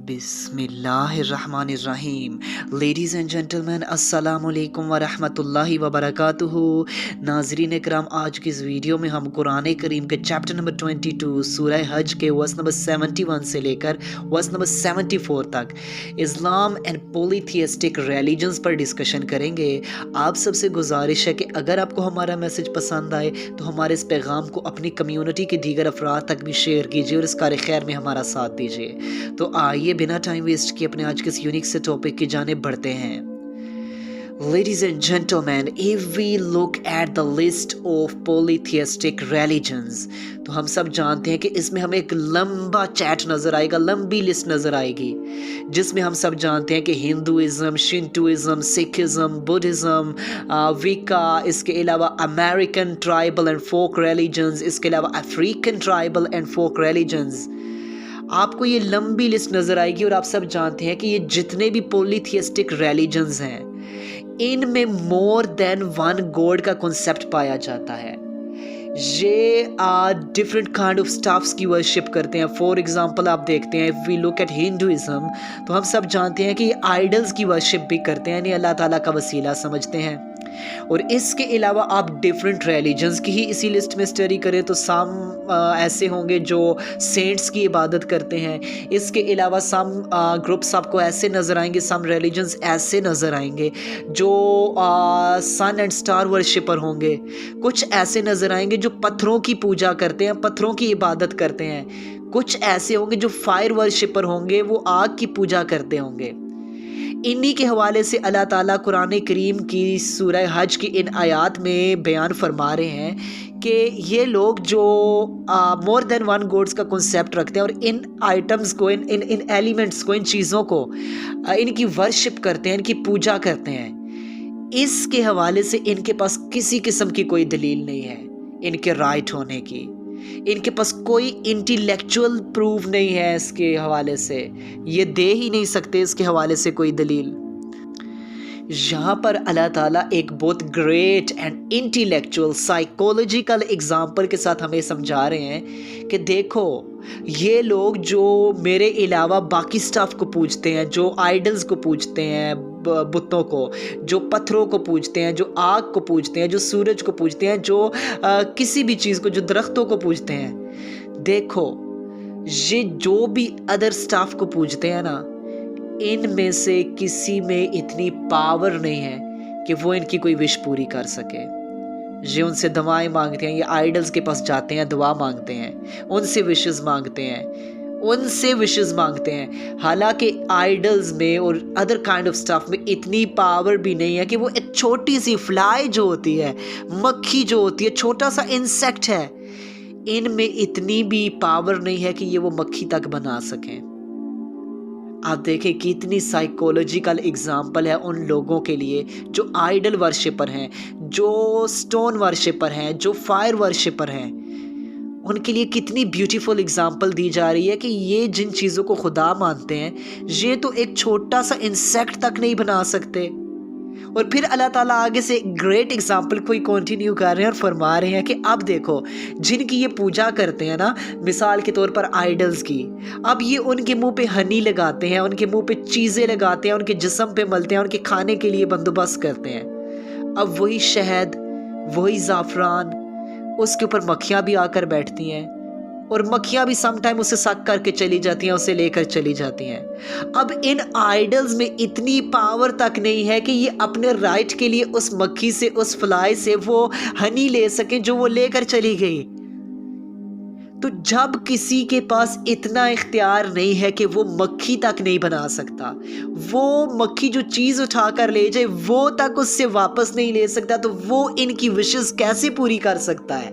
बिस्मिल्लाहिर्रहमानिर्रहीम। Ladies and gentleman, अस्सलामुअलैकुम वरहमतुल्लाहि वबरकातुहू। नाज़रीन इकराम, आज की इस वीडियो में हम कुरान करीम के चैप्टर नंबर 22 सूरह हज के वर्स नंबर 71 से लेकर वर्स नंबर 74 तक इस्लाम एंड पॉलीथियस्टिक रिलीजन्स पर डिस्कशन करेंगे। आप सबसे गुजारिश है कि अगर आपको हमारा मैसेज पसंद आए तो हमारे इस पैगाम को अपनी कम्युनिटी के दीगर अफराद तक भी शेयर कीजिए और इस कार खैर में हमारा साथ दीजिए। तो आइए बिना टाइम वेस्ट किए अपने आज के इस यूनिक से टॉपिक की जानिब बढ़ते हैं। Ladies and gentlemen, if we look at the list of polytheistic religions, तो हम सब जानते हैं कि इसमें हमें एक लंबा चैट नज़र आएगा, लंबी लिस्ट नज़र आएगी, जिसमें हम सब जानते हैं कि हिंदुइज़म, शिंटोइज़म, सिखिज़म, बुद्धिज़्म, विका, इसके अलावा American tribal and folk religions, इसके अलावा African tribal and folk religions. आपको ये लंबी लिस्ट नज़र आएगी और आप सब जानते हैं कि ये जितने भी पॉलीथियस्टिक रिलीजन्स हैं, इनमें मोर देन वन गॉड का कॉन्सेप्ट पाया जाता है। ये डिफरेंट काइंड ऑफ स्टाफ्स की वर्शिप करते हैं। फॉर एग्जांपल आप देखते हैं, if we look at Hinduism, तो हम सब जानते हैं कि ये आइडल्स की वर्शिप भी करते हैं, यानी अल्लाह ताला का वसीला समझते हैं। और इसके अलावा आप डिफरेंट रिलीजन्स की ही इसी लिस्ट में स्टडी करें तो सम ऐसे होंगे जो सेंट्स की इबादत करते हैं। इसके अलावा सम ग्रुप्स आपको ऐसे नज़र आएंगे, सम रिलीजन्स ऐसे नज़र आएंगे जो सन एंड स्टार वर्शिपर होंगे। कुछ ऐसे नज़र आएंगे जो पत्थरों की पूजा करते हैं, पत्थरों की इबादत करते हैं। कुछ ऐसे होंगे जो फायर वर्शिपर होंगे, वो आग की पूजा करते होंगे। इन्हीं के हवाले से अल्लाह ताला कुरान करीम की सूरह हज की इन आयात में बयान फरमा रहे हैं कि ये लोग जो मोर देन वन गॉड्स का कॉन्सेप्ट रखते हैं और इन आइटम्स को, इन एलिमेंट्स को, इन चीज़ों को इनकी वर्शिप करते हैं, इनकी पूजा करते हैं, इसके हवाले से इनके पास किसी किस्म की कोई दलील नहीं है इनके राइट होने की। इनके पास कोई इंटेलेक्चुअल प्रूफ नहीं है इसके हवाले से, ये दे ही नहीं सकते इसके हवाले से कोई दलील। यहाँ पर अल्लाह ताला एक बहुत great and intellectual psychological example के साथ हमें समझा रहे हैं कि देखो, ये लोग जो मेरे अलावा बाकी स्टाफ को पूजते हैं, जो आइडल्स को पूजते हैं, बुतों को, जो पत्थरों को पूजते हैं, जो आग को पूजते हैं, जो सूरज को पूजते हैं, जो किसी भी चीज़ को, जो दरख्तों को पूजते हैं, देखो ये जो भी अदर स्टाफ को पूजते हैं ना, इनमें से किसी में इतनी पावर नहीं है कि वो इनकी कोई विश पूरी कर सके। ये उनसे दुआएं मांगते हैं, ये आइडल्स के पास जाते हैं, दुआ मांगते हैं, उनसे विशेस मांगते हैं, हालांकि आइडल्स में और अदर काइंड ऑफ स्टफ में इतनी पावर भी नहीं है कि वो एक छोटी सी फ्लाई जो होती है, मक्खी जो होती है, छोटा सा इंसेक्ट है, इनमें इतनी भी पावर नहीं है कि ये वो मक्खी तक बना सकें। आप देखें कितनी साइकोलॉजिकल एग्जाम्पल है उन लोगों के लिए जो आइडल वर्शिपर हैं, जो स्टोन वर्शिपर हैं, जो फायर वर्शिपर हैं। उनके लिए कितनी ब्यूटीफुल एग्जाम्पल दी जा रही है कि ये जिन चीज़ों को खुदा मानते हैं, ये तो एक छोटा सा इंसेक्ट तक नहीं बना सकते। और फिर अल्लाह ताला आगे से ग्रेट एग्जाम्पल को ही कंटिन्यू कर रहे हैं और फरमा रहे हैं कि अब देखो, जिनकी ये पूजा करते हैं ना, मिसाल के तौर पर आइडल्स की, अब ये उनके मुंह पे हनी लगाते हैं, उनके मुंह पे चीज़ें लगाते हैं, उनके जिस्म पे मलते हैं, उनके खाने के लिए बंदोबस्त करते हैं। अब वही शहद, वही ज़ाफ़रान, उसके ऊपर मक्खियाँ भी आकर बैठती हैं और मक्खियाँ भी सम टाइम उसे सक करके चली जाती हैं, उसे लेकर चली जाती हैं। अब इन आइडल्स में इतनी पावर तक नहीं है कि ये अपने राइट के लिए उस मक्खी से, उस फ्लाई से वो हनी ले सकें जो वो लेकर चली गई। तो जब किसी के पास इतना इख्तियार नहीं है कि वो मक्खी तक नहीं बना सकता, वो मक्खी जो चीज़ उठा कर ले जाए वो तक उससे वापस नहीं ले सकता, तो वो इनकी विशेस कैसे पूरी कर सकता है?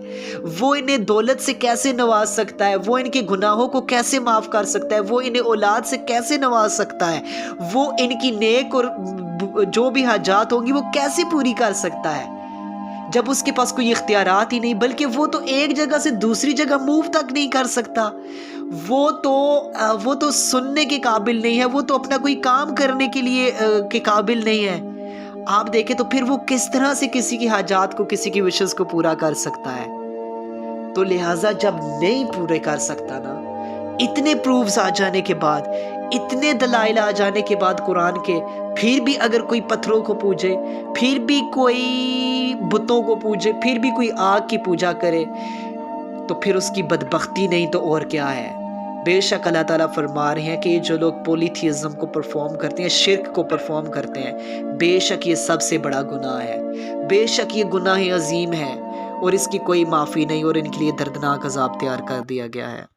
वो इन्हें दौलत से कैसे नवाज सकता है? वो इनके गुनाहों को कैसे माफ़ कर सकता है? वो इन्हें औलाद से कैसे नवाज सकता है? वो इनकी नेक और जो भी हाजात होंगी वो कैसे पूरी कर सकता है, जब उसके पास कोई इख्तियारात ही नहीं, बल्कि वो तो एक जगह से दूसरी जगह मूव तक नहीं कर सकता। वो तो सुनने के काबिल नहीं है, वो तो अपना कोई काम करने के लिए के काबिल नहीं है। आप देखें तो फिर वो किस तरह से किसी की हाजात को, किसी की विशेस को पूरा कर सकता है? तो लिहाजा जब नहीं पूरे कर सकता ना, اتنے پروفز آ جانے کے بعد، اتنے دلائل آ جانے کے بعد قرآن کے، پھر بھی اگر کوئی پتھروں کو پوجے، پھر بھی کوئی بتوں کو پوجے، پھر بھی کوئی آگ کی پوجا کرے، تو پھر اس کی بدبختی نہیں تو اور کیا ہے۔ بے شک اللہ تعالیٰ فرما رہے ہیں کہ یہ جو لوگ پولیتھیزم کو پرفارم کرتے ہیں، شرک کو پرفارم کرتے ہیں، بے شک یہ سب سے بڑا گناہ ہے، بے شک یہ گناہ عظیم ہے، اور اس کی کوئی معافی نہیں، اور ان کے لیے دردناک عذاب تیار کر دیا گیا ہے۔